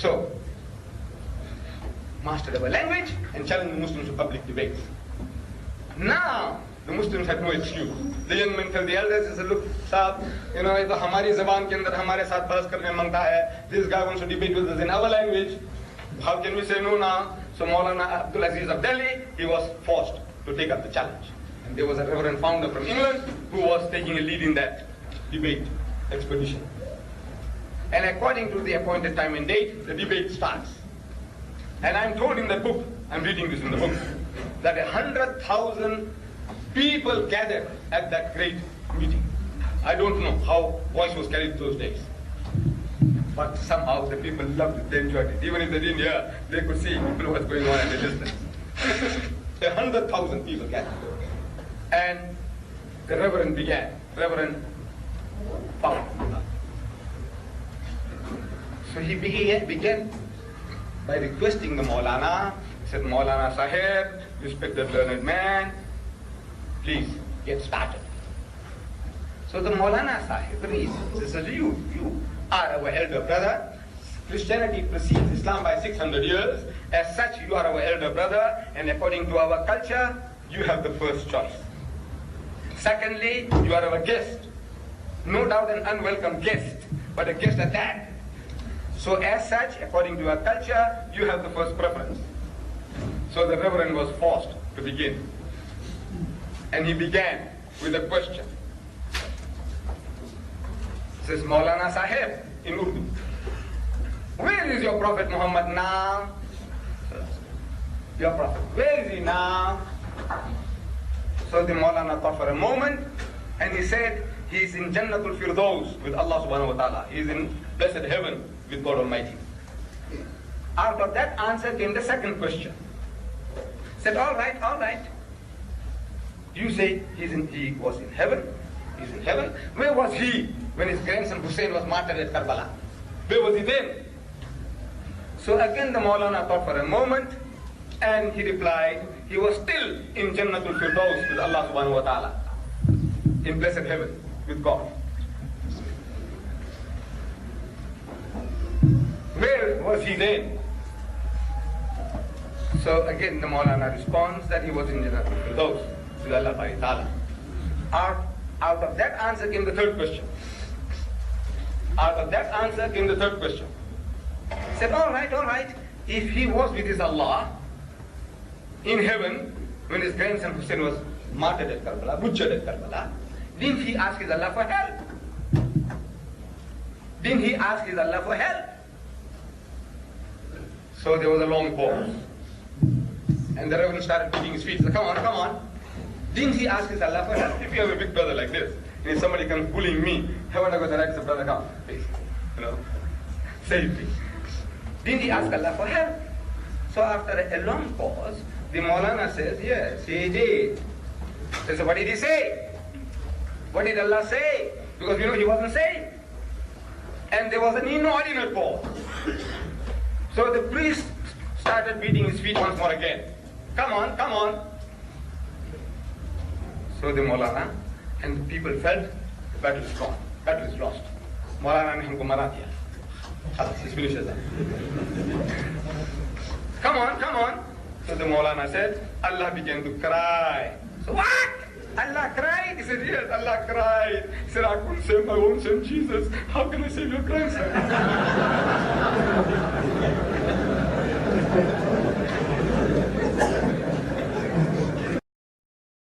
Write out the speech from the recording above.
So, mastered our language and challenged the Muslims to public debates. Now, the Muslims had no excuse. The young men tell the elders, they said, look, Saab, you know, if hamari zaban ke andar hamare saath bahas karne mangta hai, this guy wants to debate with us in our language, how can we say no now? So Maulana Abdul Aziz of Delhi, he was forced to take up the challenge. And there was a reverend founder from England who was taking a lead in that debate expedition. And according to the appointed time and date, the debate starts. And I'm told in the book, I'm reading this in the book, that 100,000 people gathered at that great meeting. I don't know how voice was carried those days. But somehow the people loved it, they enjoyed it. Even if they didn't hear, they could see people what's going on at a distance. 100,000 people gathered. And the Reverend began, Reverend Paul. So he began by requesting the Maulana. He said, Maulana Sahib, respected learned man, please get started. So the Maulana Sahib reasons. He says, you are our elder brother. Christianity precedes Islam by 600 years. As such, you are our elder brother, and according to our culture, you have the first choice. Secondly, you are our guest. No doubt an unwelcome guest, but a guest at that. So as such, according to our culture, you have the first preference. So the Reverend was forced to begin. And he began with a question. Says Maulana Sahib in Urdu, where is your Prophet Muhammad now? Your Prophet, where is he now? So the Maulana thought for a moment, and he said, he is in Jannatul Firdaus with Allah subhanahu wa ta'ala. He is in blessed heaven with God Almighty. Out of that answer came the second question. Said, all right. You say he was in heaven. He's in heaven. Where was he when his grandson Hussein was martyred at Karbala? Where was he then? So again the Maulana thought for a moment, and he replied, he was still in Jannatul Firdaus with Allah subhanahu wa ta'ala, in blessed heaven with God. Where was he then? So again the Maulana responds that he was in Jannatul Firdaus with Allah subhanahu wa ta'ala. Out of that answer came the third question. Said, all right. If he was with his Allah in heaven when his grandson Hussein was martyred at Karbala, butchered at Karbala, didn't he ask his Allah for help? So there was a long pause. And the Reverend started beating his feet. He said, come on. Didn't he ask his Allah for help? If you have a big brother like this, and if somebody comes bullying me, haven't I got the right to brother, come, please, save me. Didn't he ask Allah for help? So after a long pause, the Maulana says, yes, he did. So what did he say? What did Allah say? Because he wasn't saved. And there was an inordinate pause. So the priest started beating his feet once more again. Come on. So the Maulana and the people felt the battle is gone. Battle is lost. Maulana ne humko mara diya. This finishes that. Come on. So the Maulana said, Allah began to cry. So what? Allah cried? He said, yes, Allah cried. He said, I couldn't save my own son, Jesus. How can I save your grandson?